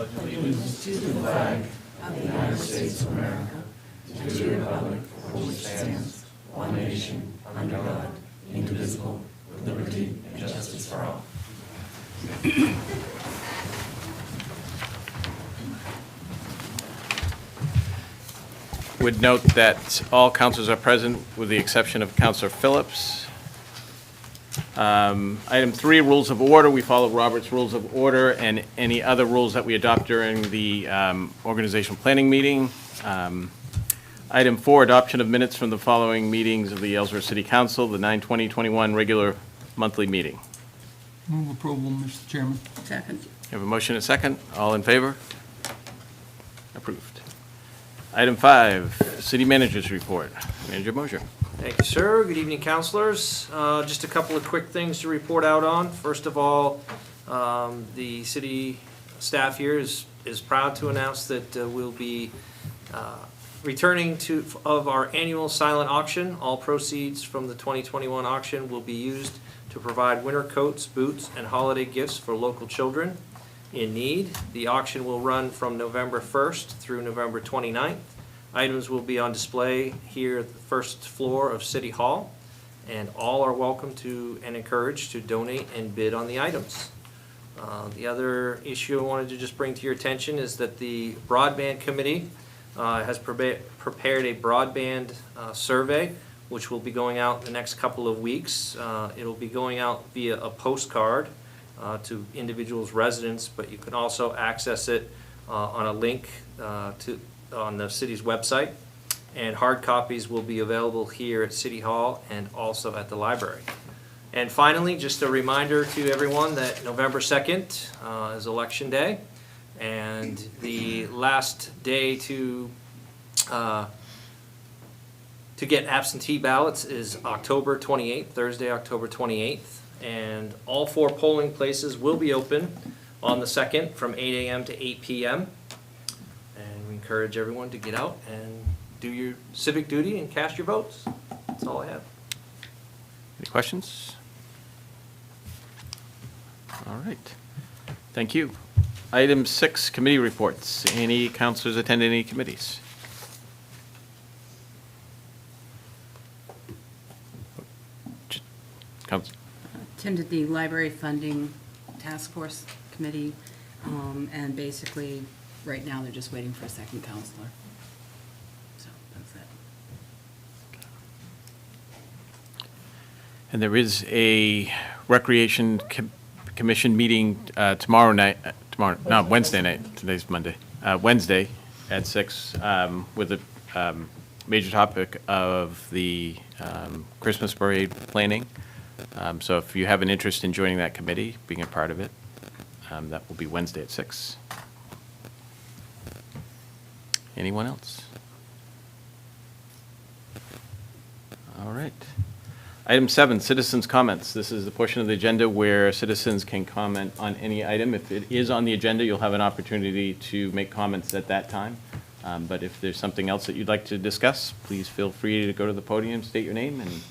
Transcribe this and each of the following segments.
allegiance to the flag of the United States of America, to the republic for which it stands, one nation, under God, indivisible, with liberty and justice for all. Would note that all councilors are present with the exception of Councilor Phillips. Item 3, rules of order. We follow Robert's Rules of Order and any other rules that we adopt during the organizational planning meeting. Item 4, adoption of minutes from the following meetings of the Ellsworth City Council, the 9/20/21 regular monthly meeting. Move approval, Mr. Chairman. Second. You have a motion and a second. All in favor? Approved. Item 5, city manager's report. Manager Mosher. Thank you, sir. Good evening, councilors. Just a couple of quick things to report out on. First of all, the city staff here is proud to announce that we'll be returning of our annual silent auction. All proceeds from the 2021 auction will be used to provide winter coats, boots, and holiday gifts for local children in need. The auction will run from November 1st through November 29th. Items will be on display here at the first floor of City Hall, and all are welcome to and encouraged to donate and bid on the items. The other issue I wanted to just bring to your attention is that the Broadband Committee has prepared a broadband survey, which will be going out in the next couple of weeks. It'll be going out via a postcard to individuals' residents, but you can also access it on a link on the city's website, and hard copies will be available here at City Hall and also at the library. And finally, just a reminder to everyone that November 2nd is Election Day, and the last day to get absentee ballots is October 28th, Thursday, October 28th. And all 4 polling places will be open on the 2nd from 8 a.m. to 8 p.m. And we encourage everyone to get out and do your civic duty and cast your votes. That's all I have. Any questions? All right. Thank you. Item 6, committee reports. Any councilors attend any committees? Council. Attended the Library Funding Task Force Committee, and basically, right now, they're just waiting for a second counselor. So, that's it. And there is a Recreation Commission meeting Wednesday night. Today's Monday. Wednesday at 6 with the major topic of the Christmas parade planning. So if you have an interest in joining that committee, being a part of it, that will be Wednesday at 6. Anyone else? All right. Item 7, citizens' comments. This is the portion of the agenda where citizens can comment on any item. If it is on the agenda, you'll have an opportunity to make comments at that time. But if there's something else that you'd like to discuss, please feel free to go to the podium, state your name, and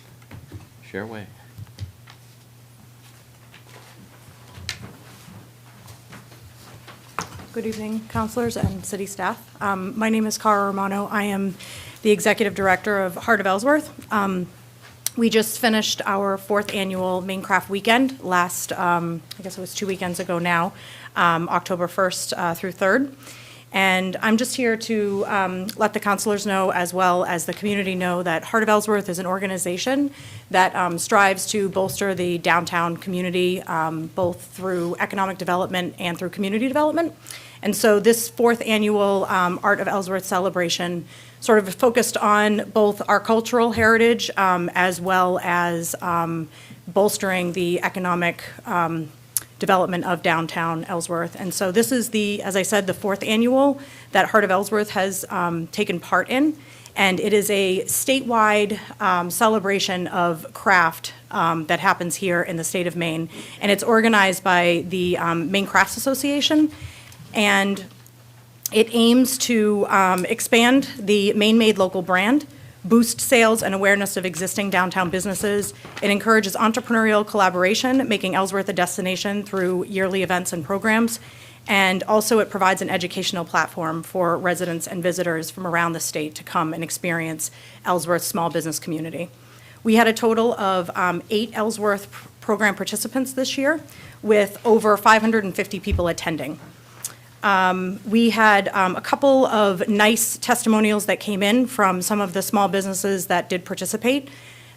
share away. Good evening, councilors and city staff. My name is Cara Romano. I am the executive director of Heart of Ellsworth. We just finished our 4th annual Maine Craft Weekend last, I guess it was 2 weekends ago now, October 1st through 3rd. And I'm just here to let the councilors know, as well as the community know, that Heart of Ellsworth is an organization that strives to bolster the downtown community, both through economic development and through community development. And so this 4th annual Art of Ellsworth celebration sort of focused on both our cultural heritage as well as bolstering the economic development of downtown Ellsworth. And so this is as I said, the 4th annual that Heart of Ellsworth has taken part in. And it is a statewide celebration of craft that happens here in the state of Maine. And it's organized by the Maine Crafts Association. And it aims to expand the Maine-made local brand, boost sales and awareness of existing downtown businesses. It encourages entrepreneurial collaboration, making Ellsworth a destination through yearly events and programs. And also it provides an educational platform for residents and visitors from around the state to come and experience Ellsworth's small business community. We had a total of 8 Ellsworth program participants this year, with over 550 people attending. We had a couple of nice testimonials that came in from some of the small businesses that did participate.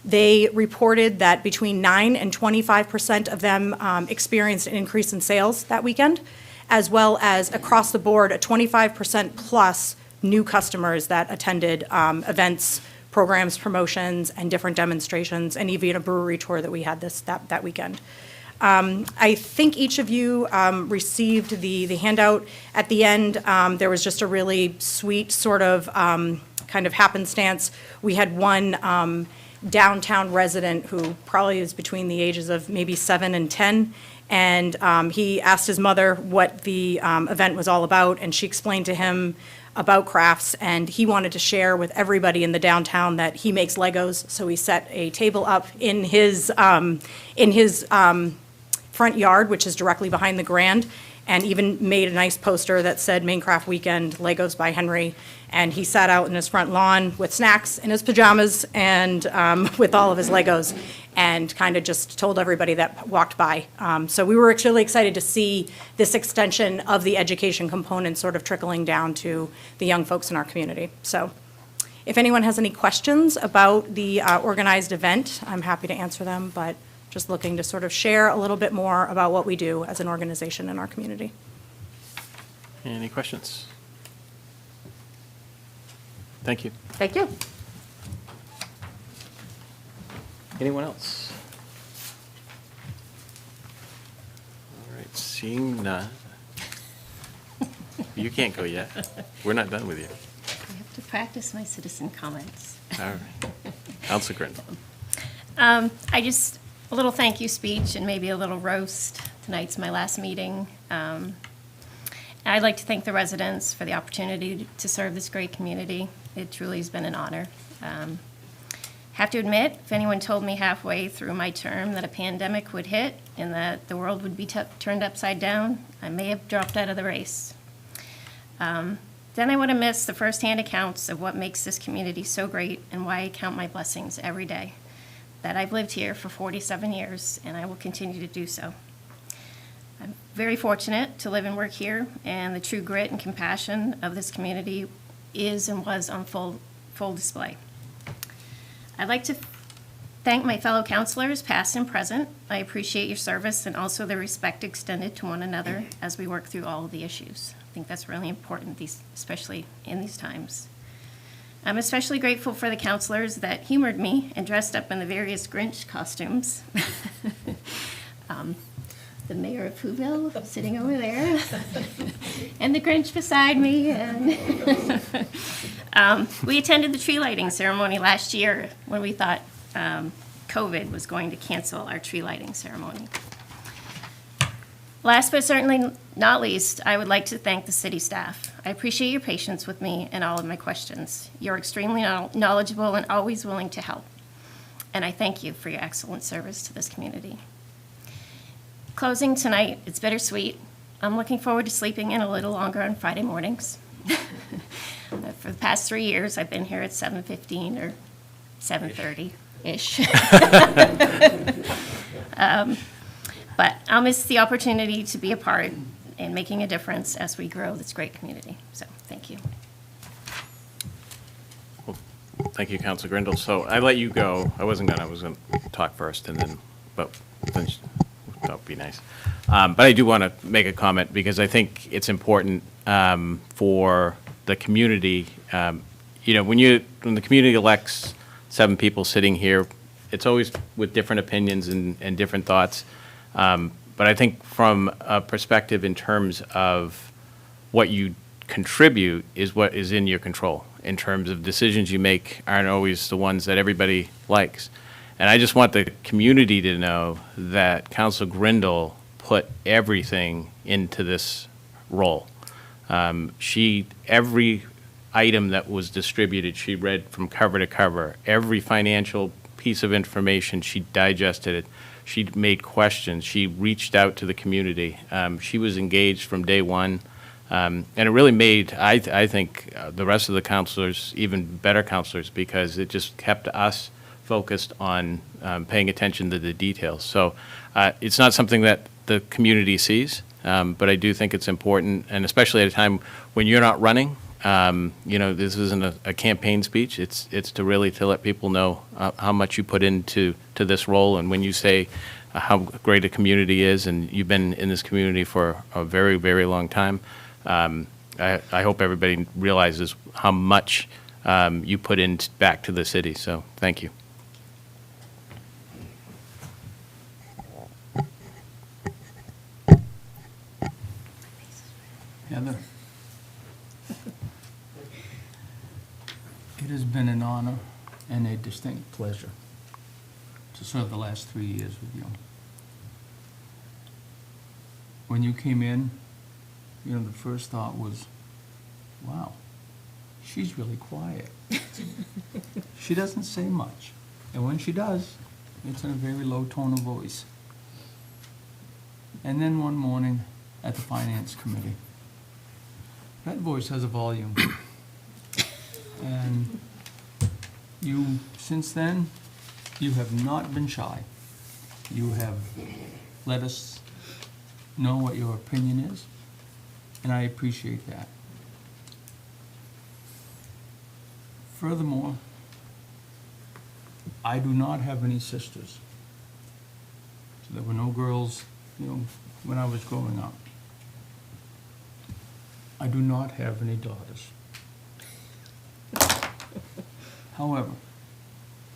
They reported that between 9 and 25% of them experienced an increase in sales that weekend, as well as across the board, a 25% plus new customers that attended events, programs, promotions, and different demonstrations, and even a brewery tour that we had that weekend. I think each of you received the handout. At the end, there was just a really sweet sort of kind of happenstance. We had one downtown resident who probably is between the ages of maybe 7 and 10, and he asked his mother what the event was all about, and she explained to him about crafts, and he wanted to share with everybody in the downtown that he makes Legos, so he set a table up in his front yard, which is directly behind the Grand, and even made a nice poster that said Maine Craft Weekend, Legos by Henry. And he sat out in his front lawn with snacks in his pajamas and with all of his Legos, and kind of just told everybody that walked by. So we were really excited to see this extension of the education component sort of trickling down to the young folks in our community. So if anyone has any questions about the organized event, I'm happy to answer them, but just looking to sort of share a little bit more about what we do as an organization in our community. Any questions? Thank you. Thank you. Anyone else? All right, seeing none. You can't go yet. We're not done with you. I have to practice my citizen comments. All right. Councilor Grindle. A little thank you speech and maybe a little roast. Tonight's my last meeting. I'd like to thank the residents for the opportunity to serve this great community. It truly has been an honor. Have to admit, if anyone told me halfway through my term that a pandemic would hit and that the world would be turned upside down, I may have dropped out of the race. Then I would have missed the firsthand accounts of what makes this community so great and why I count my blessings every day. That I've lived here for 47 years, and I will continue to do so. I'm very fortunate to live and work here, and the true grit and compassion of this community is and was on full display. I'd like to thank my fellow counselors, past and present. I appreciate your service and also the respect extended to one another as we work through all of the issues. I think that's really important, especially in these times. I'm especially grateful for the counselors that humored me and dressed up in the various Grinch costumes. The mayor of Whoville sitting over there, and the Grinch beside me. And we attended the tree lighting ceremony last year when we thought COVID was going to cancel our tree lighting ceremony. Last but certainly not least, I would like to thank the city staff. I appreciate your patience with me and all of my questions. You're extremely knowledgeable and always willing to help. And I thank you for your excellent service to this community. Closing tonight, it's bittersweet. I'm looking forward to sleeping in a little longer on Friday mornings. For the past 3 years, I've been here at 7:15 or 7:30-ish. But I'll miss the opportunity to be a part in making a difference as we grow this great community. So, thank you. Well, thank you, Councilor Grindle. So I let you go. I was going to talk first, and then, but then that would be nice. But I do want to make a comment because I think it's important for the community. You know, when the community elects 7 people sitting here, it's always with different opinions and different thoughts. But I think from a perspective in terms of what you contribute is what is in your control. In terms of decisions you make aren't always the ones that everybody likes. And I just want the community to know that Councilor Grindle put everything into this role. Every item that was distributed, she read from cover to cover. Every financial piece of information, she digested it. She made questions. She reached out to the community. She was engaged from day one. And it really made, I think, the rest of the counselors even better counselors, because it just kept us focused on paying attention to the details. So it's not something that the community sees, but I do think it's important, and especially at a time when you're not running. This isn't a campaign speech. It's to really to let people know how much you put into this role, and when you say how great a community is, and you've been in this community for a very, very long time. I hope everybody realizes how much you put in back to the city, so thank you. Heather? It has been an honor and a distinct pleasure to serve the last 3 years with you. When you came in, the first thought was, wow, she's really quiet. She doesn't say much. And when she does, it's in a very low tone of voice. And then one morning at the Finance Committee, that voice has a volume. And you, since then, you have not been shy. You have let us know what your opinion is. And I appreciate that. Furthermore, I do not have any sisters. So there were no girls, when I was growing up. I do not have any daughters. However,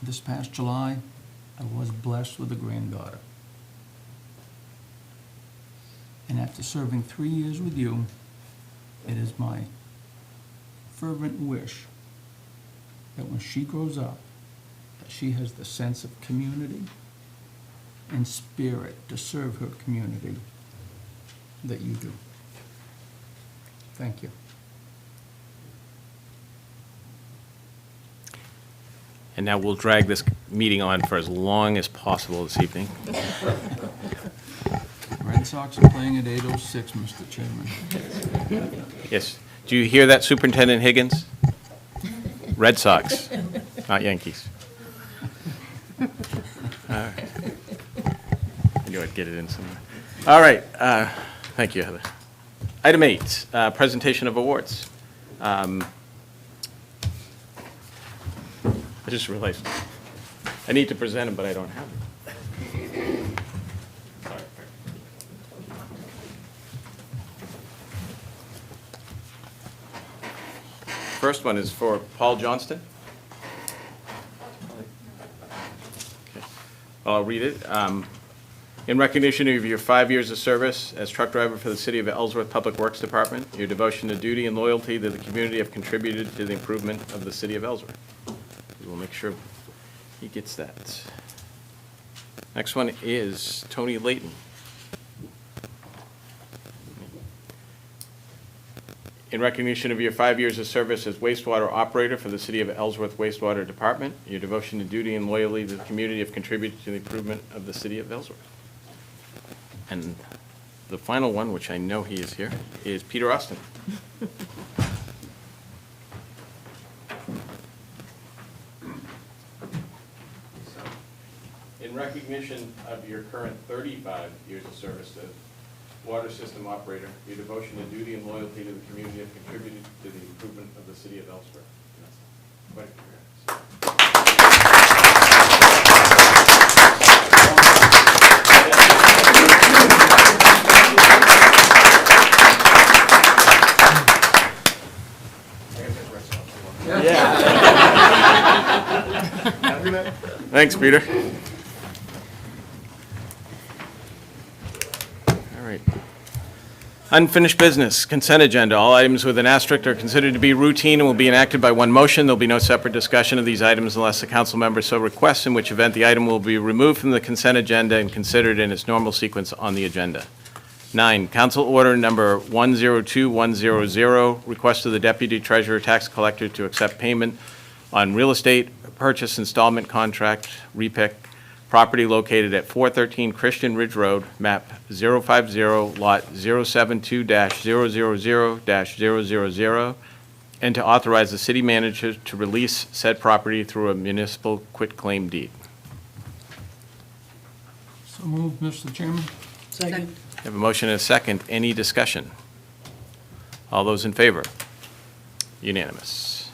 this past July, I was blessed with a granddaughter. And after serving 3 years with you, it is my fervent wish that when she grows up, that she has the sense of community and spirit to serve her community that you do. Thank you. And now we'll drag this meeting on for as long as possible this evening. Red Sox are playing at 8:06, Mr. Chairman. Yes. Do you hear that, Superintendent Higgins? Red Sox, not Yankees. All right. I knew I'd get it in somewhere. All right. Thank you, Heather. Item 8, presentation of awards. I just realized I need to present them, but I don't have them. Sorry. First one is for Paul Johnston. Okay. I'll read it. In recognition of your 5 years of service as truck driver for the City of Ellsworth Public Works Department, your devotion to duty and loyalty to the community have contributed to the improvement of the City of Ellsworth. We'll make sure he gets that. Next one is Tony Layton. In recognition of your 5 years of service as wastewater operator for the City of Ellsworth Wastewater Department, your devotion to duty and loyalty to the community have contributed to the improvement of the City of Ellsworth. And the final one, which I know he is here, is Peter Austin. In recognition of your current 35 years of service as water system operator, your devotion to duty and loyalty to the community have contributed to the improvement of the City of Ellsworth. Quite a Thanks, Peter. All right. Unfinished business, consent agenda. All items with an asterisk are considered to be routine and will be enacted by one motion. There'll be no separate discussion of these items unless the council member so requests, in which event the item will be removed from the consent agenda and considered in its normal sequence on the agenda. 9, Council Order Number 102100, request of the Deputy Treasurer Tax Collector to accept payment on real estate purchase installment contract, REPIC, property located at 413 Christian Ridge Road, map 050, lot 072-000-000, and to authorize the city manager to release said property through a municipal quitclaim deed. So moved, Mr. Chairman. Second. I have a motion and a second. Any discussion? All those in favor? Unanimous.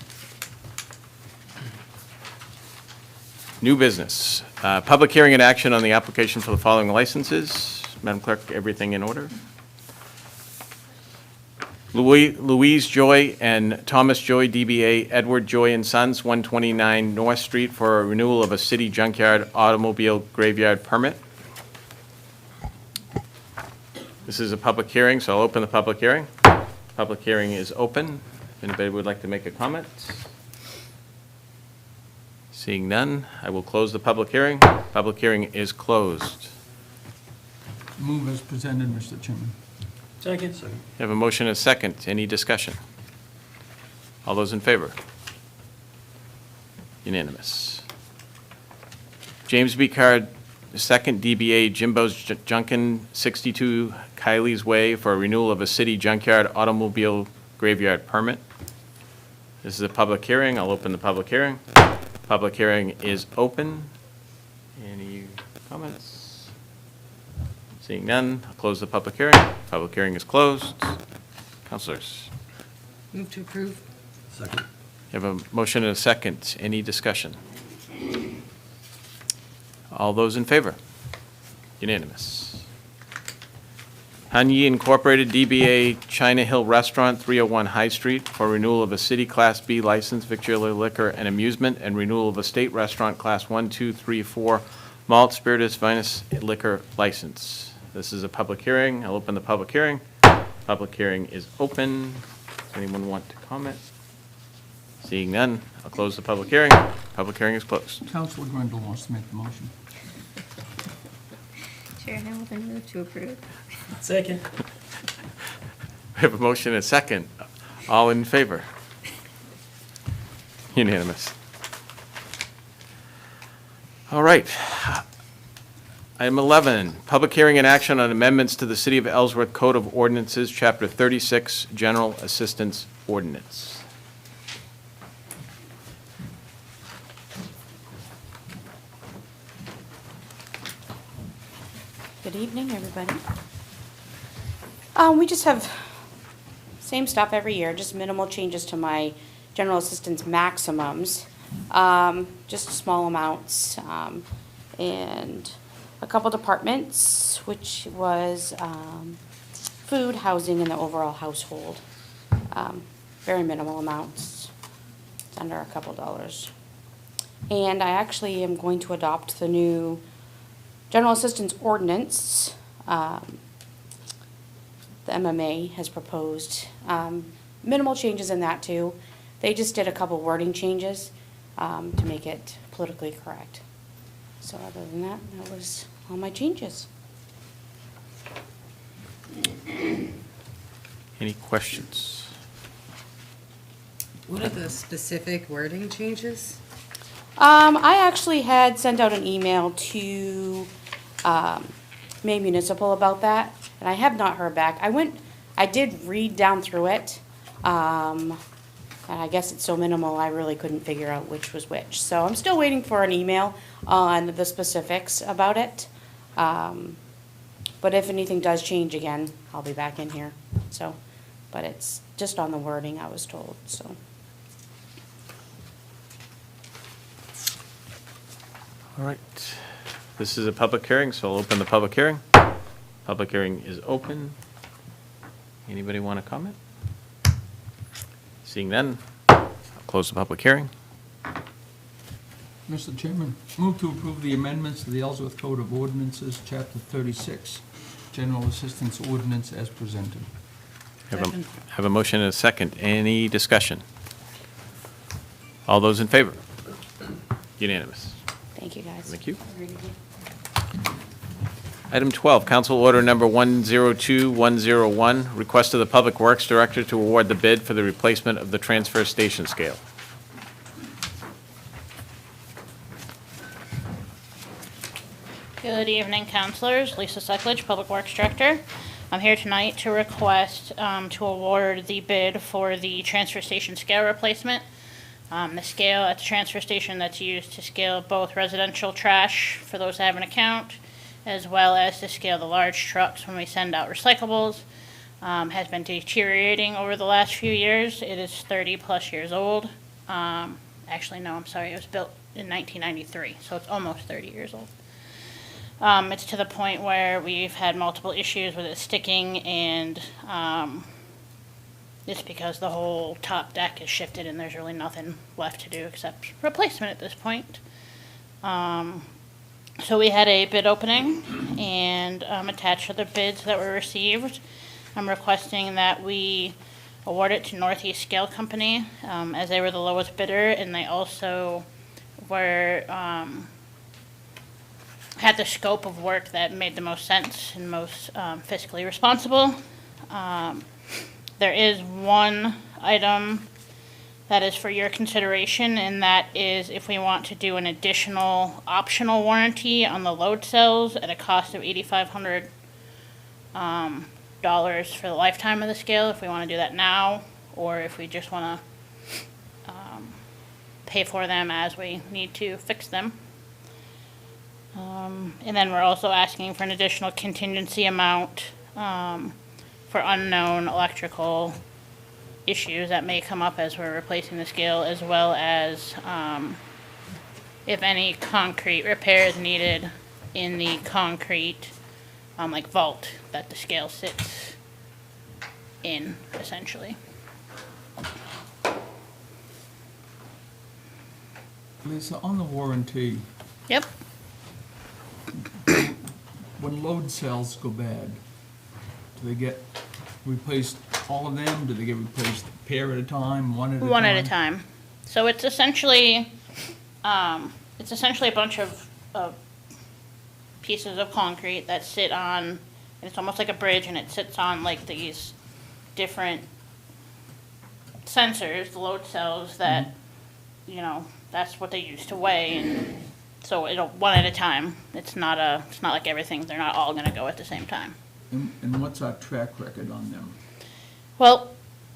New business. Public hearing and action on the application for the following licenses. Madam Clerk, everything in order? Louise Joy and Thomas Joy, DBA Edward Joy and Sons, 129 North Street, for a renewal of a city junkyard automobile graveyard permit. This is a public hearing, so I'll open the public hearing. Public hearing is open. If anybody would like to make a comment? Seeing none, I will close the public hearing. Public hearing is closed. Move as presented, Mr. Chairman. Second. I have a motion and a second. Any discussion? All those in favor? Unanimous. James B. Card, second, DBA Jimbo's Junkin, 62 Kylie's Way, for a renewal of a city junkyard automobile graveyard permit. This is a public hearing. I'll open the public hearing. Public hearing is open. Any comments? Seeing none, I'll close the public hearing. Public hearing is closed. Councilors, Move to approve. Second. you have a motion and a second. Any discussion? All those in favor? Unanimous. Hanyi Incorporated, DBA China Hill Restaurant, 301 High Street, for renewal of a city Class B license, victualler, liquor, and amusement, and renewal of a state restaurant Class 1, 2, 3, 4 malt, spirituous, vinous liquor license. This is a public hearing. I'll open the public hearing. Public hearing is open. Does anyone want to comment? Seeing none, I'll close the public hearing. Public hearing is closed. Councilor Grindle wants to make the motion. Chair Hamilton, move to approve. Second. We have a motion and a second. All in favor? Unanimous. All right. Item 11, public hearing and action on amendments to the City of Ellsworth Code of Ordinances, Chapter 36, General Assistance Ordinance. Good evening, everybody. We just have same stuff every year, just minimal changes to my general assistance maximums. Just small amounts, and a couple departments, which was food, housing, and the overall household. Very minimal amounts. It's under a couple dollars. And I actually am going to adopt the new General Assistance Ordinance. The MMA has proposed minimal changes in that too. They just did a couple wording changes to make it politically correct. So other than that, that was all my changes. Any questions? What are the specific wording changes? I actually had sent out an email to Maine Municipal about that, and I have not heard back. I did read down through it, and I guess it's so minimal, I really couldn't figure out which was which. So I'm still waiting for an email on the specifics about it. But if anything does change again, I'll be back in here. So, but it's just on the wording, I was told, so. All right. This is a public hearing, so I'll open the public hearing. Public hearing is open. Anybody want to comment? Seeing none, I'll close the public hearing. Mr. Chairman, move to approve the amendments to the Ellsworth Code of Ordinances, Chapter 36, General Assistance Ordinance as presented. Second. Have a motion and a second. Any discussion? All those in favor? Unanimous. Thank you, guys. Thank you. Have a great evening. Item 12, Council Order Number 102101, request of the Public Works Director to award the bid for the replacement of the transfer station scale. Good evening, councilors. Lisa Suckledge, Public Works Director. I'm here tonight to request to award the bid for the transfer station scale replacement. The scale at the transfer station that's used to scale both residential trash for those that have an account, as well as to scale the large trucks when we send out recyclables, has been deteriorating over the last few years. It is 30-plus years old. Actually, no, I'm sorry, it was built in 1993, so it's almost 30 years old. It's to the point where we've had multiple issues with it sticking, and it's because the whole top deck is shifted and there's really nothing left to do except replacement at this point. So we had a bid opening, and attached to the bids that were received, I'm requesting that we award it to Northeast Scale Company, as they were the lowest bidder, and they also were, had the scope of work that made the most sense and most fiscally responsible. There is one item that is for your consideration, and that is if we want to do an additional optional warranty on the load cells at a cost of $8,500 for the lifetime of the scale, if we want to do that now, or if we just want to pay for them as we need to fix them. And then we're also asking for an additional contingency amount for unknown electrical issues that may come up as we're replacing the scale, as well as if any concrete repairs needed in the concrete like vault that the scale sits in, essentially. Lisa, on the warranty, Yep. when load cells go bad, do they get replaced, all of them? Do they get replaced a pair at a time, one at a time? One at a time. So it's essentially a bunch of pieces of concrete that sit on, and it's almost like a bridge, and it sits on like these different sensors, the load cells that, you know, that's what they use to weigh, and so it'll one at a time. It's not like everything, they're not all gonna go at the same time. And what's our track record on them? Well,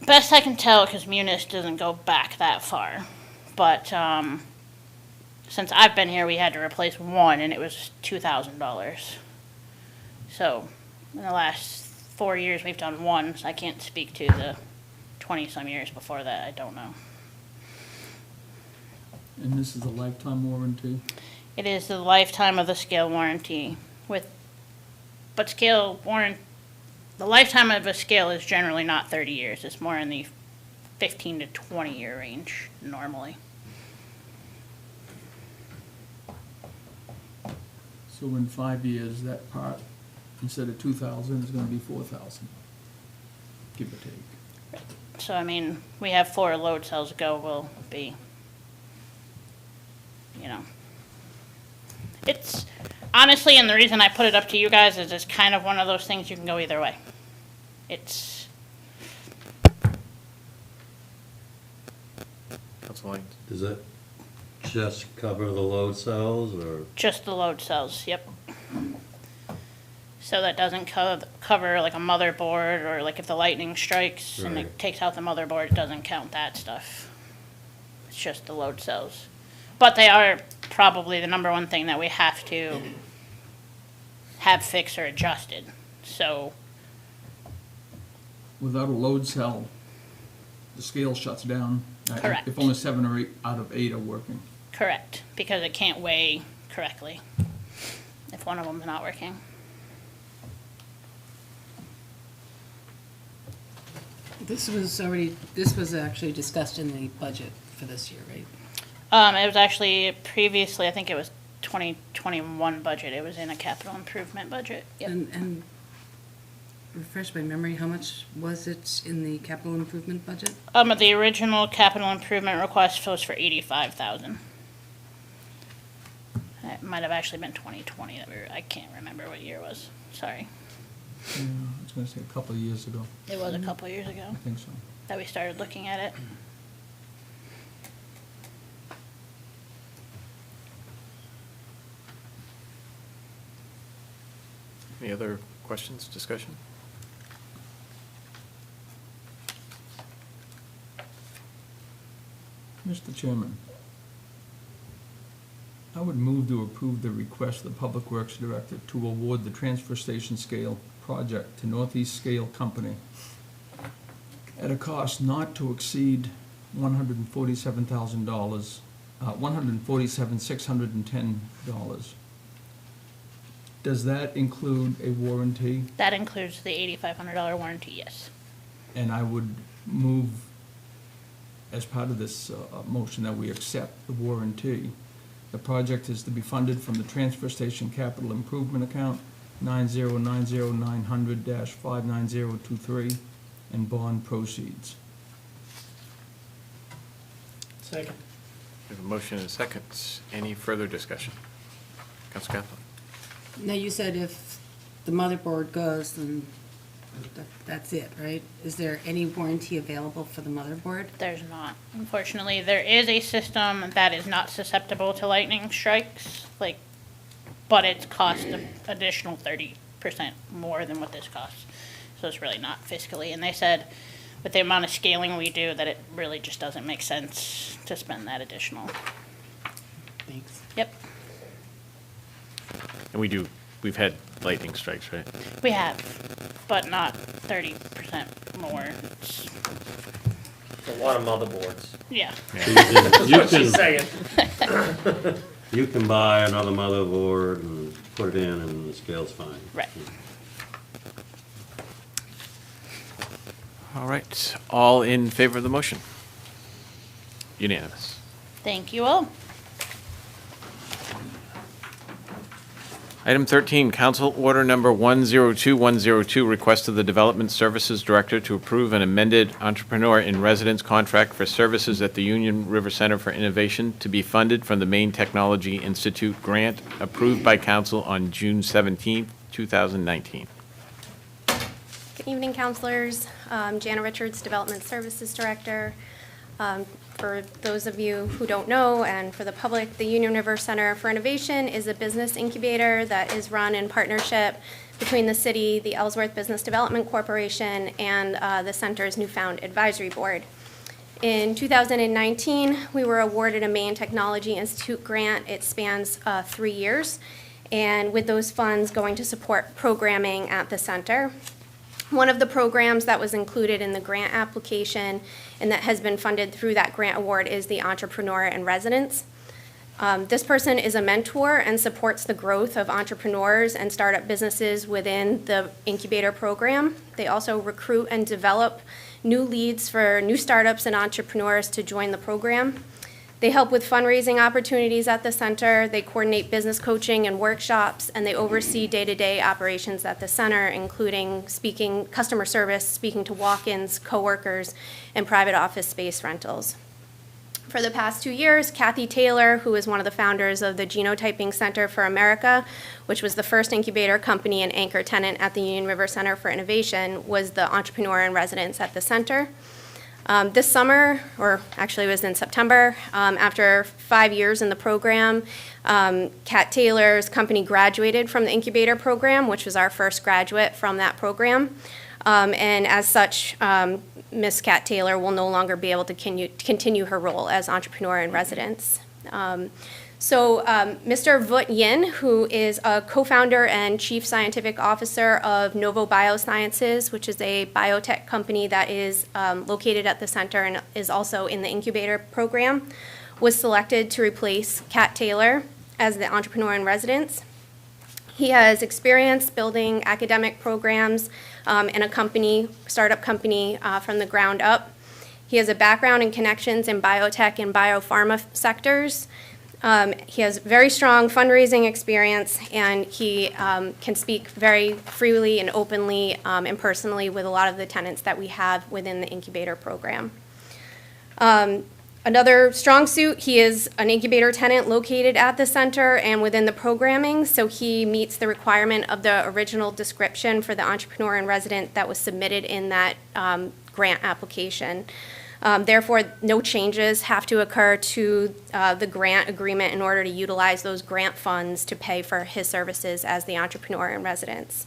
best I can tell, because Munis doesn't go back that far, but since I've been here, we had to replace one, and it was $2,000. So in the last 4 years, we've done one, so I can't speak to the 20-some years before that. I don't know. And this is a lifetime warranty? It is the lifetime of the scale warranty the lifetime of a scale is generally not 30 years. It's more in the 15 to 20 year range normally. So in 5 years, that part, instead of 2,000, is gonna be 4,000, give or take. So, I mean, we have 4 load cells go, will be, you know. It's, honestly, and the reason I put it up to you guys is it's kind of one of those things you can go either way. It's, Councilor Williams. Does it just cover the load cells, or? just the load cells, yep. So that doesn't cover like a motherboard, or like if the lightning strikes and it Right. takes out the motherboard, it doesn't count that stuff. It's just the load cells. But they are probably the number one thing that we have to have fixed or adjusted. So, Without a load cell, the scale shuts down. Correct. If only 7 or 8 out of 8 are working. correct, because it can't weigh correctly if one of them's not working. This was actually discussed in the budget for this year, right? It was actually previously, I think it was 2021 budget. It was in a capital improvement budget. Yep. And refresh my memory, how much was it in the capital improvement budget? The original capital improvement request was for 85,000. It might have actually been 2020 that I can't remember what year it was. Sorry. Yeah, I was gonna say a couple of years ago, It was a couple years ago I think so. that we started looking at it. Any other questions, discussion? Mr. Chairman, I would move to approve the request of the Public Works Director to award the transfer station scale project to Northeast Scale Company at a cost not to exceed $147,000, $147,610. Does that include a warranty? That includes the $8,500 warranty, yes. And I would move, as part of this motion, that we accept the warranty. The project is to be funded from the Transfer Station Capital Improvement Account 9090900-59023 and bond proceeds. Second. We have a motion and a second. Any further discussion? Council Kaplan? Now, you said if the motherboard goes, then that's it, right? Is there any warranty available for the motherboard? There's not. Unfortunately, there is a system that is not susceptible to lightning strikes, but it's cost an additional 30% more than what this costs. So it's really not fiscally. And they said with the amount of scaling we do that it really just doesn't make sense to spend that additional. Thanks. Yep, And we've had lightning strikes, right? we have, but not 30% more. It's, A lot of motherboards. yeah. She's saying. You can buy another motherboard and put it in and the scale's fine. Right. All right, all in favor of the motion? Unanimous. Thank you all. Item 13, Council Order Number 102102, request of the Development Services Director to approve an amended Entrepreneur in Residence contract for services at the Union River Center for Innovation to be funded from the Maine Technology Institute grant approved by Council on June 17, 2019. Good evening, councilors. Jana Richards, Development Services Director. For those of you who don't know, and for the public, the Union River Center for Innovation is a business incubator that is run in partnership between the city, the Ellsworth Business Development Corporation, and the center's newfound advisory board. In 2019, we were awarded a Maine Technology Institute grant. It spans 3 years, and with those funds going to support programming at the center. One of the programs that was included in the grant application and that has been funded through that grant award is the Entrepreneur in Residence. This person is a mentor and supports the growth of entrepreneurs and startup businesses within the incubator program. They also recruit and develop new leads for new startups and entrepreneurs to join the program. They help with fundraising opportunities at the center, they coordinate business coaching and workshops, and they oversee day-to-day operations at the center, including customer service, speaking to walk-ins, coworkers, and private office space rentals. For the past 2 years, Kathy Taylor, who is one of the founders of the Genotyping Center for America, which was the first incubator company and anchor tenant at the Union River Center for Innovation, was the Entrepreneur in Residence at the center. This summer, or actually it was in September, after 5 years in the program, Kat Taylor's company graduated from the incubator program, which was our first graduate from that program. And as such, Ms. Kat Taylor will no longer be able to continue her role as Entrepreneur in Residence. So Mr. Vut Yin, who is a co-founder and chief scientific officer of Novo Biosciences, which is a biotech company that is located at the center and is also in the incubator program, was selected to replace Kat Taylor as the Entrepreneur in Residence. He has experience building academic programs in a startup company from the ground up. He has a background and connections in biotech and biopharma sectors. He has very strong fundraising experience, and he can speak very freely and openly and personally with a lot of the tenants that we have within the incubator program. Another strong suit, he is an incubator tenant located at the center and within the programming, so he meets the requirement of the original description for the Entrepreneur in Residence that was submitted in that grant application. Therefore, no changes have to occur to the grant agreement in order to utilize those grant funds to pay for his services as the entrepreneur in residence.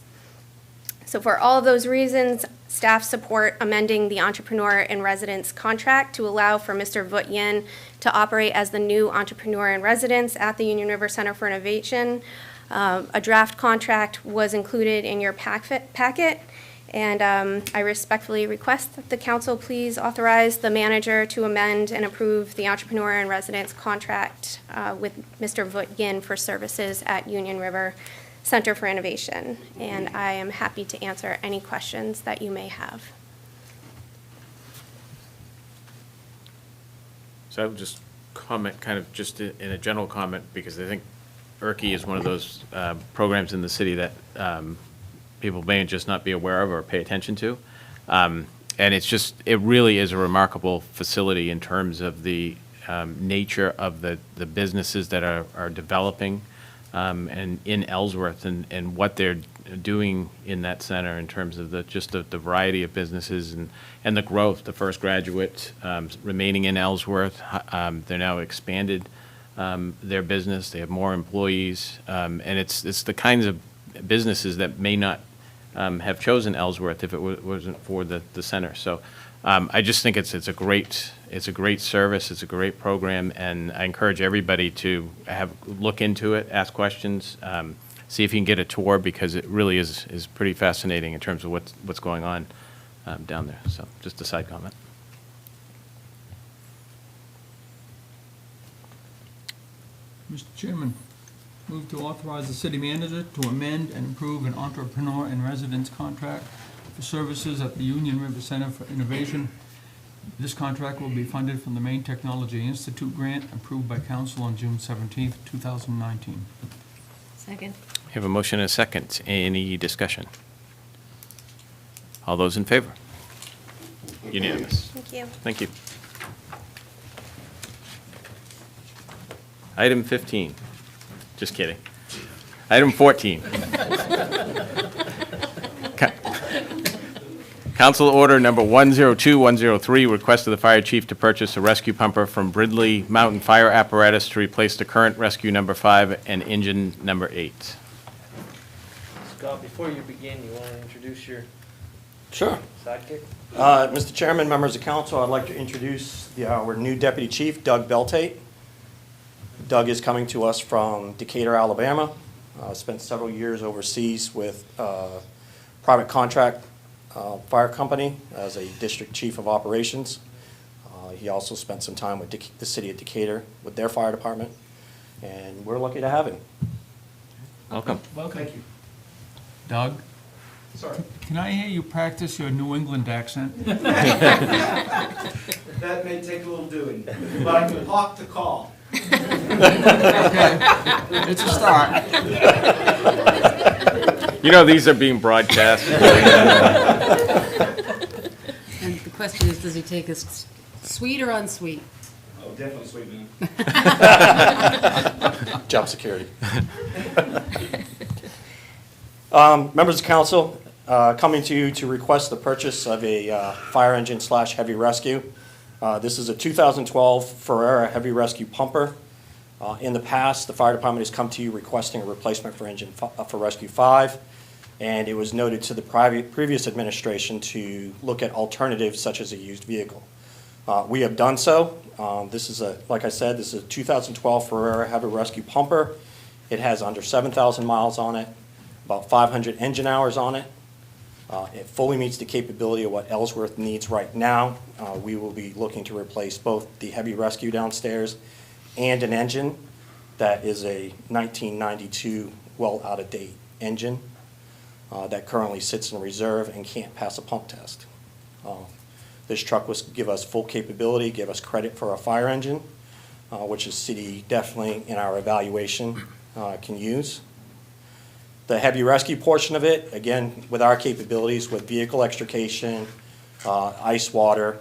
So for all of those reasons, staff support amending the entrepreneur in residence contract to allow for Mr. Vut Yin to operate as the new entrepreneur in residence at the Union River Center for Innovation. A draft contract was included in your packet, and I respectfully request that the council please authorize the manager to amend and approve the entrepreneur in residence contract with Mr. Vut Yin for services at Union River Center for Innovation. And I am happy to answer any questions that you may have. So I would just comment, kind of just in a general comment, because I think IRCI is one of those programs in the city that people may just not be aware of or pay attention to. And it really is a remarkable facility in terms of the nature of the businesses that are developing and in Ellsworth and what they're doing in that center in terms of the variety of businesses and the growth. The first graduate remaining in Ellsworth, they're now expanded their business. They have more employees, and it's the kinds of businesses that may not have chosen Ellsworth if it wasn't for the center. So I just think it's a great service, it's a great program, and I encourage everybody to look into it, ask questions, see if you can get a tour, because it really is pretty fascinating in terms of what's going on down there. So just a side comment. Mr. Chairman, move to authorize the city manager to amend and approve an entrepreneur in residence contract for services at the Union River Center for Innovation. This contract will be funded from the Maine Technology Institute grant approved by council on June 17th, 2019. Second. We have a motion and a second. Any discussion? All those in favor? Unanimous. Thank you. Thank you. Item 15. Just kidding. Item 14. Council Order Number 102-103, request of the fire chief to purchase a rescue pumper from Bridley Mountain Fire Apparatus to replace the current rescue number 5 and engine number 8. Scott, before you begin, you want to introduce your Sure. sidekick? Mr. Chairman, members of council, I'd like to introduce our new Deputy Chief, Doug Beltate. Doug is coming to us from Decatur, Alabama. Spent several years overseas with private contract fire company as a district chief of operations. He also spent some time with the city of Decatur with their fire department, and we're lucky to have him. Welcome. Welcome. Thank you. Doug? Sorry. Can I hear you practice your New England accent? That may take a little doing, but I can talk the call. Okay. It's a start. You know, these are being broadcast. And the question is, does he take us sweet or unsweet? Oh, definitely sweet man. Job security. Members of council, coming to you to request the purchase of a fire engine / heavy rescue. This is a 2012 Ferrera heavy rescue pumper. In the past, the fire department has come to you requesting a replacement for engine for Rescue 5, and it was noted to the previous administration to look at alternatives such as a used vehicle. We have done so. This is like I said, this is a 2012 Ferrera heavy rescue pumper. It has under 7,000 miles on it, about 500 engine hours on it. It fully meets the capability of what Ellsworth needs right now. We will be looking to replace both the heavy rescue downstairs and an engine that is a 1992 well out-of-date engine that currently sits in reserve and can't pass a pump test. This truck will give us full capability, give us credit for a fire engine, which the city definitely in our evaluation can use. The heavy rescue portion of it, again, with our capabilities with vehicle extrication, ice water,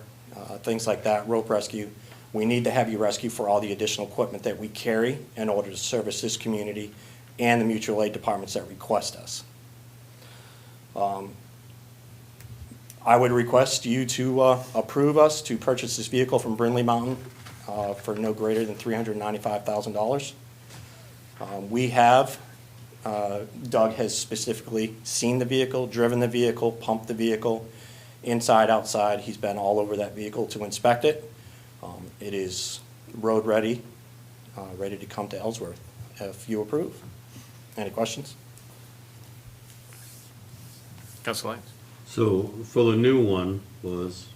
things like that, rope rescue, we need the heavy rescue for all the additional equipment that we carry in order to service this community and the mutual aid departments that request us. I would request you to approve us to purchase this vehicle from Brindley Mountain for no greater than $395,000. We have, Doug has specifically seen the vehicle, driven the vehicle, pumped the vehicle, inside, outside. He's been all over that vehicle to inspect it. It is road ready, ready to come to Ellsworth if you approve. Any questions? Councilor Lyons? So for the new one was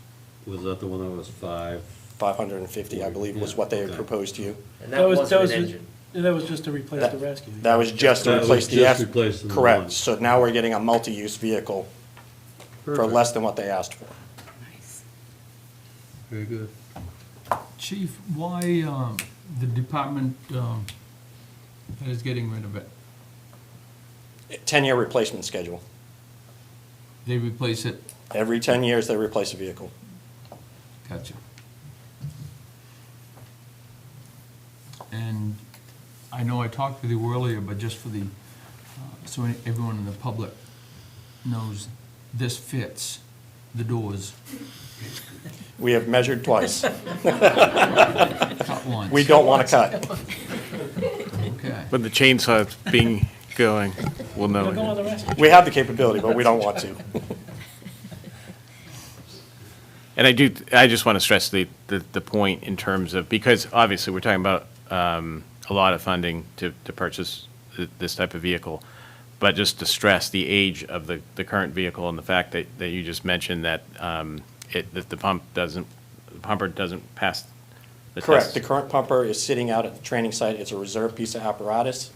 that the one that was 550, I believe, was what they had Okay. proposed to you. And that wasn't an engine. That was just to replace the rescue. That was just to That was replace the just replacing the one. correct. So now we're getting a multi-use vehicle for Perfect. less than what they asked for. Nice. Very good. Chief, why the department that is getting rid of it? 10-year replacement schedule. They replace it? Every 10 years, they replace a vehicle. Gotcha. And I know I talked with you earlier, but just for the, so everyone in the public knows, this fits the doors. We have measured twice. Cut once. We don't want to cut. Okay. When the chainsaw's being going, we'll know. Go on the rescue. We have the capability, but we don't want to. And I just want to stress the point in terms of, because obviously we're talking about a lot of funding to purchase this type of vehicle, but just to stress the age of the current vehicle and the fact that you just mentioned that that the pumper doesn't pass the test. Correct. The current pumper is sitting out at the training site. It's a reserve piece of apparatus,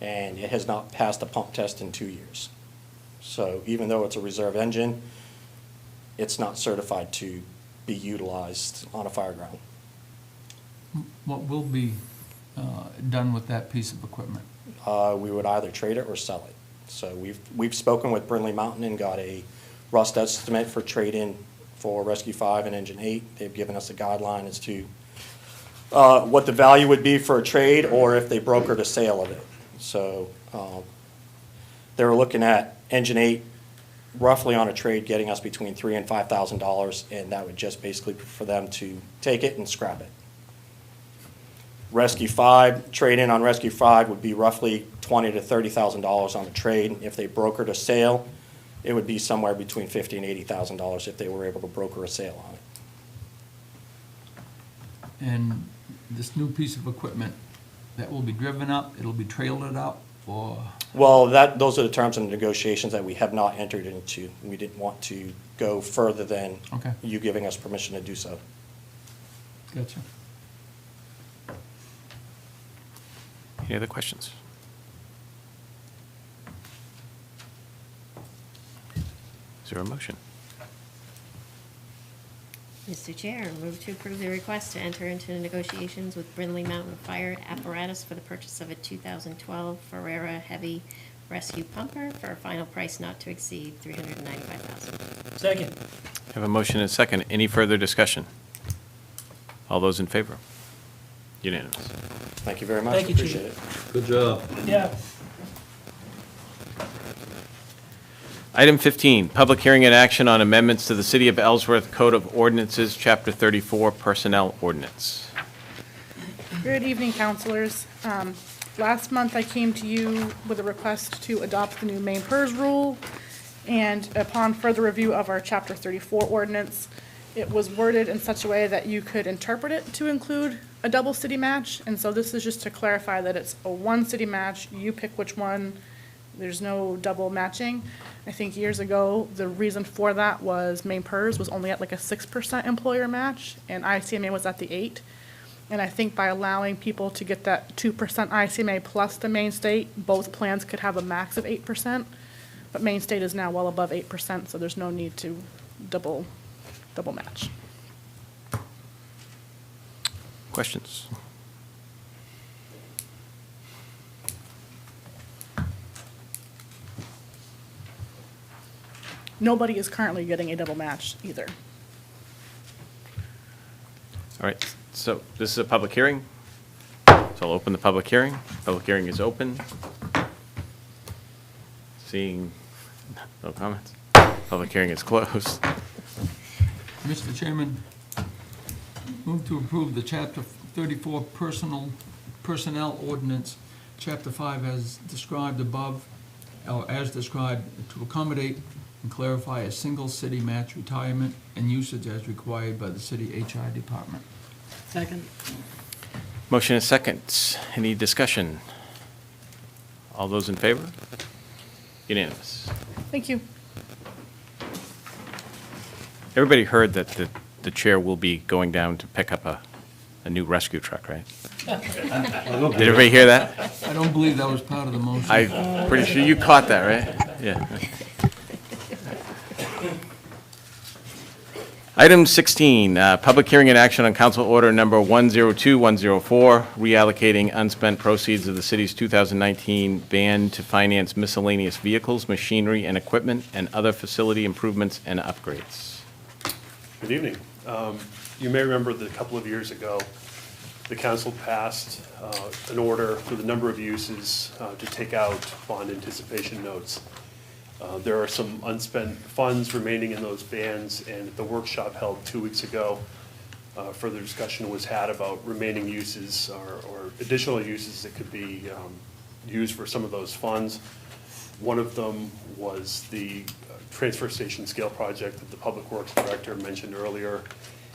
and it has not passed a pump test in 2 years. So even though it's a reserve engine, it's not certified to be utilized on a fire ground. What will be done with that piece of equipment? We would either trade it or sell it. So we've spoken with Brindley Mountain and got a rust estimate for trade-in for Rescue 5 and Engine 8. They've given us a guideline as to what the value would be for a trade or if they brokered a sale of it. So they were looking at Engine 8 roughly on a trade getting us between $3,000 and $5,000, and that would just basically be for them to take it and scrap it. Rescue 5, trade-in on Rescue 5 would be roughly $20,000 to $30,000 on the trade. If they brokered a sale, it would be somewhere between $50,000 and $80,000 if they were able to broker a sale on it. And this new piece of equipment, that will be driven up, it'll be trailered up, or? Well, those are the terms and negotiations that we have not entered into. We didn't want to go further than Okay. you giving us permission to do so. Gotcha. Any other questions? Is there a motion? Mr. Chair, move to approve the request to enter into negotiations with Brindley Mountain Fire Apparatus for the purchase of a 2012 Ferrera Heavy Rescue Pumper for a final price not to exceed $395,000. Second. Have a motion and a second. Any further discussion? All those in favor? Unanimous. Thank you very much. Thank you, Chief. Appreciate it. Good job. Yeah. Item 15, public hearing and action on amendments to the City of Ellsworth Code of Ordinances, Chapter 34, Personnel Ordinance. Good evening, councilors. Last month, I came to you with a request to adopt the new Maine PERS rule, and upon further review of our Chapter 34 ordinance, it was worded in such a way that you could interpret it to include a double city match, and so this is just to clarify that it's a one city match, you pick which one, there's no double matching. I think years ago, the reason for that was Maine PERS was only at like a 6% employer match, and ICMA was at the 8%. And I think by allowing people to get that 2% ICMA plus the Maine State, both plans could have a max of 8%. But Maine State is now well above 8%, so there's no need to double match. Questions? Nobody is currently getting a double match either. All right, so this is a public hearing. So I'll open the public hearing. Public hearing is open. Seeing no comments. Public hearing is closed. Mr. Chairman, move to approve the Chapter 34 Personnel Ordinance, Chapter 5 as described above, or as described, to accommodate and clarify a single city match retirement and usage as required by the city HR department. Second. Motion is second. Any discussion? All those in favor? Unanimous. Thank you. Everybody heard that the chair will be going down to pick up a new rescue truck, right? Did everybody hear that? I don't believe that was part of the motion. I'm pretty sure you caught that, right? Yeah. Item 16, public hearing and action on council order number 102-104, reallocating unspent proceeds of the city's 2019 ban to finance miscellaneous vehicles, machinery, and equipment, and other facility improvements and upgrades. Good evening. You may remember that a couple of years ago, the council passed an order for the number of uses to take out bond anticipation notes. There are some unspent funds remaining in those bans, and at the workshop held 2 weeks ago, further discussion was had about remaining uses or additional uses that could be used for some of those funds. One of them was the transfer station scale project that the Public Works Director mentioned earlier,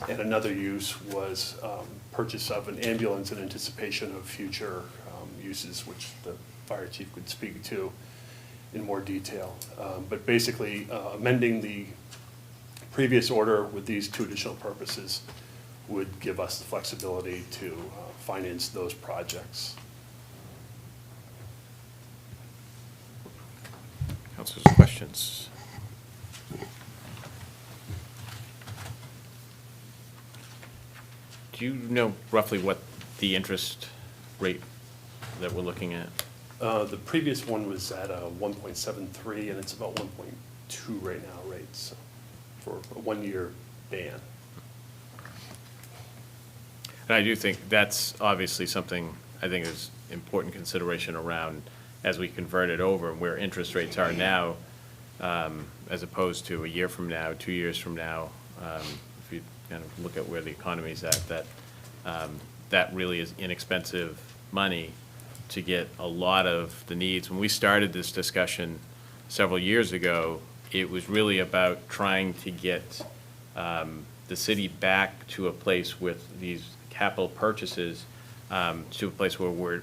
and another use was purchase of an ambulance in anticipation of future uses, which the fire chief could speak to in more detail. But basically, amending the previous order with these two additional purposes would give us the flexibility to finance those projects. Councilors, questions? Do you know roughly what the interest rate that we're looking at? The previous one was at 1.73, and it's about 1.2 right now rates for a one-year ban. And I do think that's obviously something I think is important consideration around as we convert it over and where interest rates are now, as opposed to a year from now, 2 years from now. If you kind of look at where the economy's at, that really is inexpensive money to get a lot of the needs. When we started this discussion several years ago, it was really about trying to get the city back to a place with these capital purchases to a place where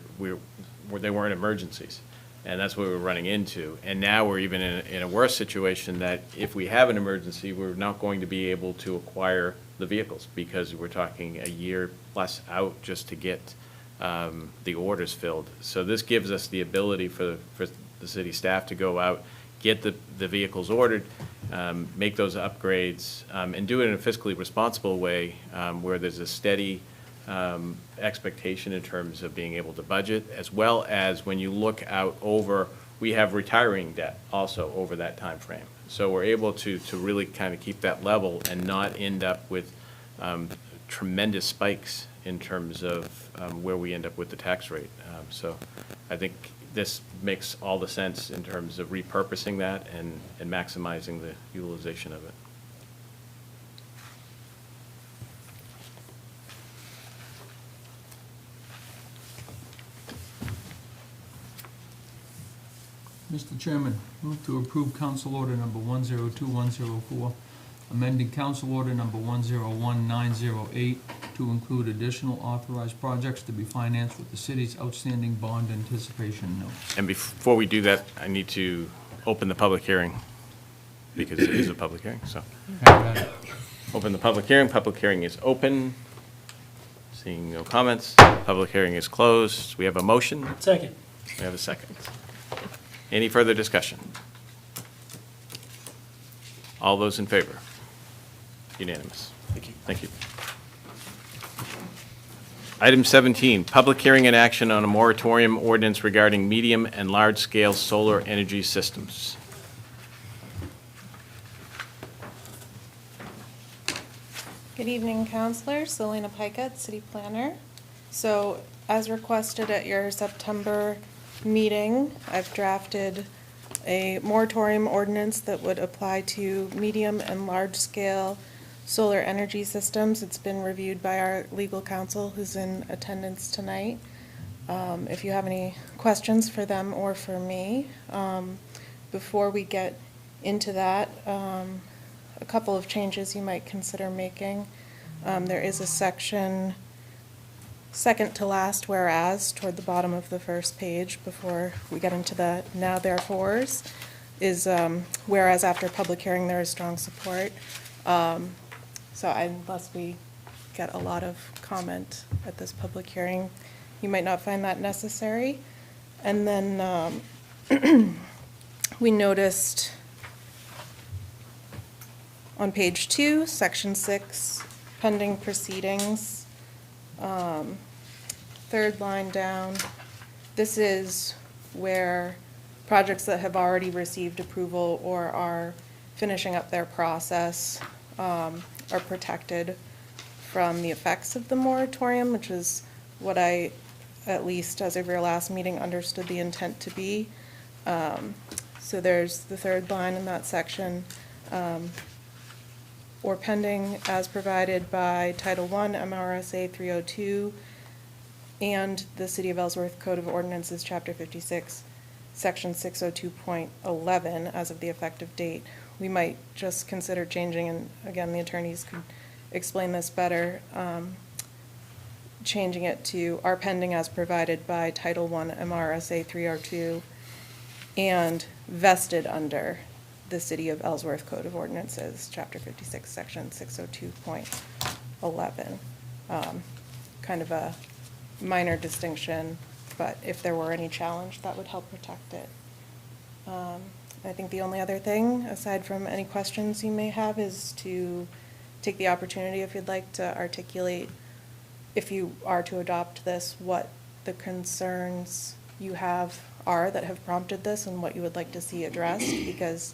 they weren't emergencies. And that's what we're running into. And now we're even in a worse situation that if we have an emergency, we're not going to be able to acquire the vehicles because we're talking a year plus out just to get the orders filled. So this gives us the ability for the city staff to go out, get the vehicles ordered, make those upgrades, and do it in a fiscally responsible way where there's a steady expectation in terms of being able to budget, as well as when you look out over, we have retiring debt also over that time frame. So we're able to really kind of keep that level and not end up with tremendous spikes in terms of where we end up with the tax rate. So I think this makes all the sense in terms of repurposing that and maximizing the utilization of it. Mr. Chairman, move to approve Council Order number 102-104, amending Council Order number 101-908 to include additional authorized projects to be financed with the city's outstanding bond anticipation notes. And before we do that, I need to open the public hearing because it is a public hearing, so. Open the public hearing. Public hearing is open. Seeing no comments, public hearing is closed. We have a motion. Second. We have a second. Any further discussion? All those in favor? Unanimous. Thank you. Thank you. Item 17, public hearing and action on a moratorium ordinance regarding medium and large-scale solar energy systems. Good evening, councilors. Selena Pica, city planner. So as requested at your September meeting, I've drafted a moratorium ordinance that would apply to medium and large-scale solar energy systems. It's been reviewed by our legal counsel who's in attendance tonight. If you have any questions for them or for me, before we get into that, a couple of changes you might consider making. There is a section, second to last whereas, toward the bottom of the first page before we get into the now therefores, is whereas after public hearing there is strong support. So unless we get a lot of comment at this public hearing, you might not find that necessary. And then we noticed on page 2, section 6, pending proceedings, third line down, this is where projects that have already received approval or are finishing up their process are protected from the effects of the moratorium, which is what I, at least as of your last meeting, understood the intent to be. So there's the third line in that section, or pending as provided by Title I MRSA 302 and the City of Ellsworth Code of Ordinances, Chapter 56, Section 602.11 as of the effective date. We might just consider changing, and again, the attorneys could explain this better, changing it to are pending as provided by Title I MRSA 302 and vested under the City of Ellsworth Code of Ordinances, Chapter 56, Section 602.11. Kind of a minor distinction, but if there were any challenge, that would help protect it. I think the only other thing, aside from any questions you may have, is to take the opportunity, if you'd like, to articulate, if you are to adopt this, what the concerns you have are that have prompted this and what you would like to see addressed, because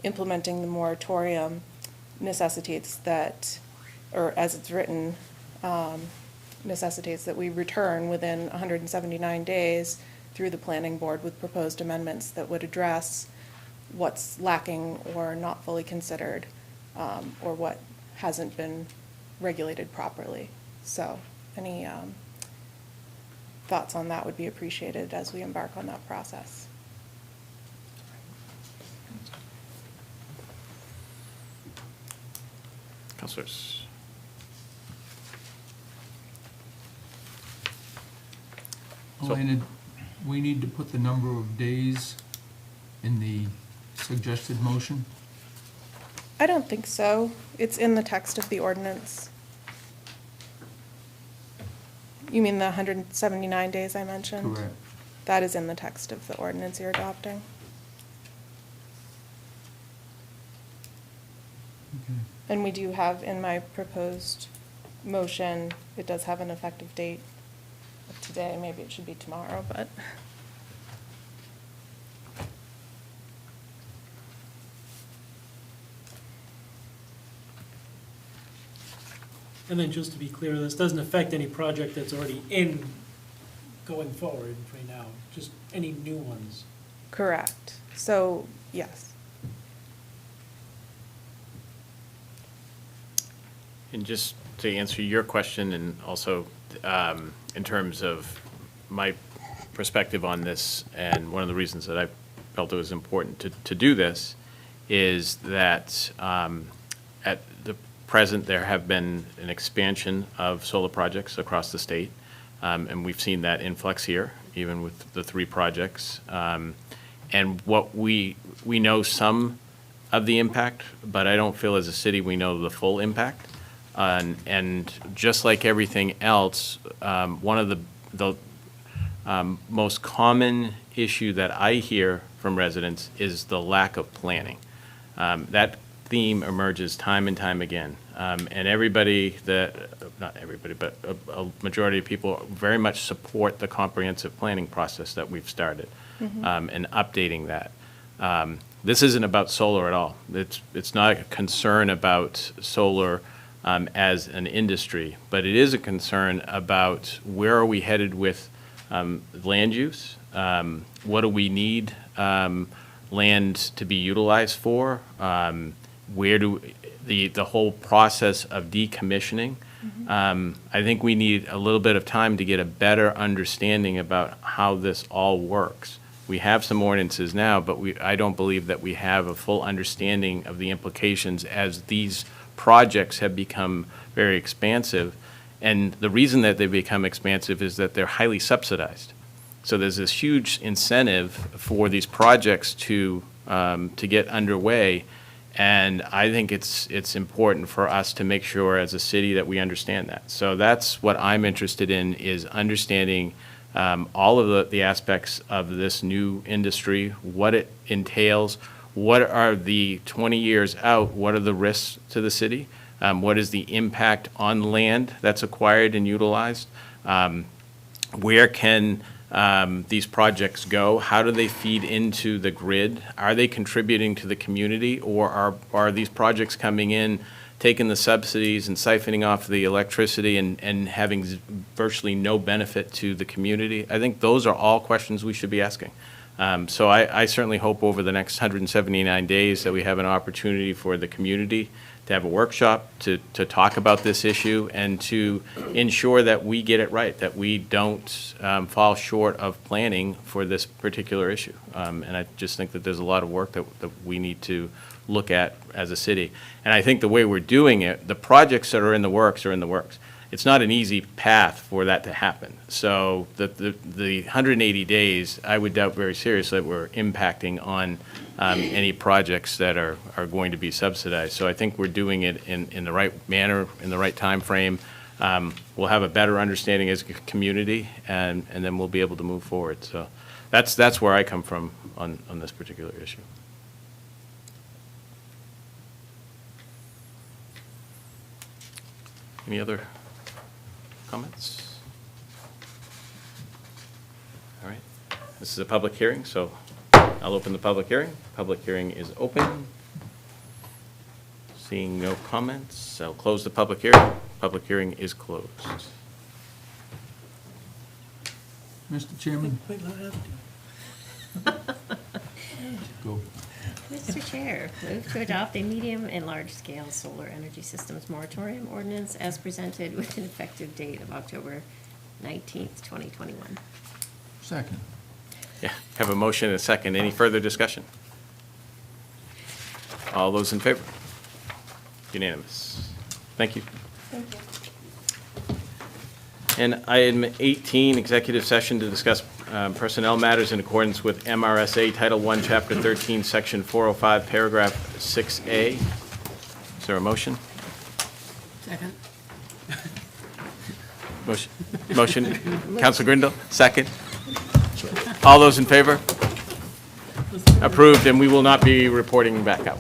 implementing the moratorium necessitates that, or as it's written, necessitates that we return within 179 days through the planning board with proposed amendments that would address what's lacking or not fully considered, or what hasn't been regulated properly. So any thoughts on that would be appreciated as we embark on that process. Councilors. Elena, we need to put the number of days in the suggested motion? I don't think so. It's in the text of the ordinance. You mean the 179 days I mentioned? Correct. That is in the text of the ordinance you're adopting. Okay. And we do have in my proposed motion, it does have an effective date of today. Maybe it should be tomorrow, but. And then just to be clear, this doesn't affect any project that's already in going forward right now, just any new ones. Correct. So, yes. And just to answer your question, and also in terms of my perspective on this, and one of the reasons that I felt it was important to do this is that at the present, there have been an expansion of solar projects across the state, and we've seen that influx here, even with the 3 projects. And what we know some of the impact, but I don't feel as a city we know the full impact. And just like everything else, one of the most common issue that I hear from residents is the lack of planning. That theme emerges time and time again. And everybody not everybody, but a majority of people very much support the comprehensive planning process that we've started, and updating that. This isn't about solar at all. It's not a concern about solar as an industry, but it is a concern about where are we headed with land use? What do we need land to be utilized for? the whole process of decommissioning. I think we need a little bit of time to get a better understanding about how this all works. We have some ordinances now, but I don't believe that we have a full understanding of the implications as these projects have become very expansive. And the reason that they become expansive is that they're highly subsidized. So there's this huge incentive for these projects to get underway. And I think it's important for us to make sure as a city that we understand that. So that's what I'm interested in, is understanding all of the aspects of this new industry, what it entails, what are the 20 years out, what are the risks to the city, what is the impact on land that's acquired and utilized, where can these projects go? How do they feed into the grid? Are they contributing to the community, or are these projects coming in, taking the subsidies and siphoning off the electricity and having virtually no benefit to the community? I think those are all questions we should be asking. So I certainly hope over the next 179 days that we have an opportunity for the community to have a workshop, to talk about this issue, and to ensure that we get it right, that we don't fall short of planning for this particular issue. And I just think that there's a lot of work that we need to look at as a city. And I think the way we're doing it, the projects that are in the works are in the works. It's not an easy path for that to happen. So the 180 days, I would doubt very seriously that we're impacting on any projects that are going to be subsidized. So I think we're doing it in the right manner, in the right time frame. We'll have a better understanding as a community, and then we'll be able to move forward. So that's where I come from on this particular issue. Any other comments? All right. This is a public hearing, so I'll open the public hearing. Public hearing is open. Seeing no comments, I'll close the public hearing. Public hearing is closed. Mr. Chairman? Go. Mr. Chair, move to adopt a medium and large-scale solar energy systems moratorium ordinance as presented with an effective date of October 19th, 2021. Second. Yeah, have a motion and a second. Any further discussion? All those in favor? Unanimous. Thank you. Thank you. And item 18, executive session to discuss personnel matters in accordance with MRSA Title I, Chapter 13, Section 405, Paragraph 6A. Is there a motion? Second. Motion. Council Grindle, second. All those in favor? Approved, and we will not be reporting back out.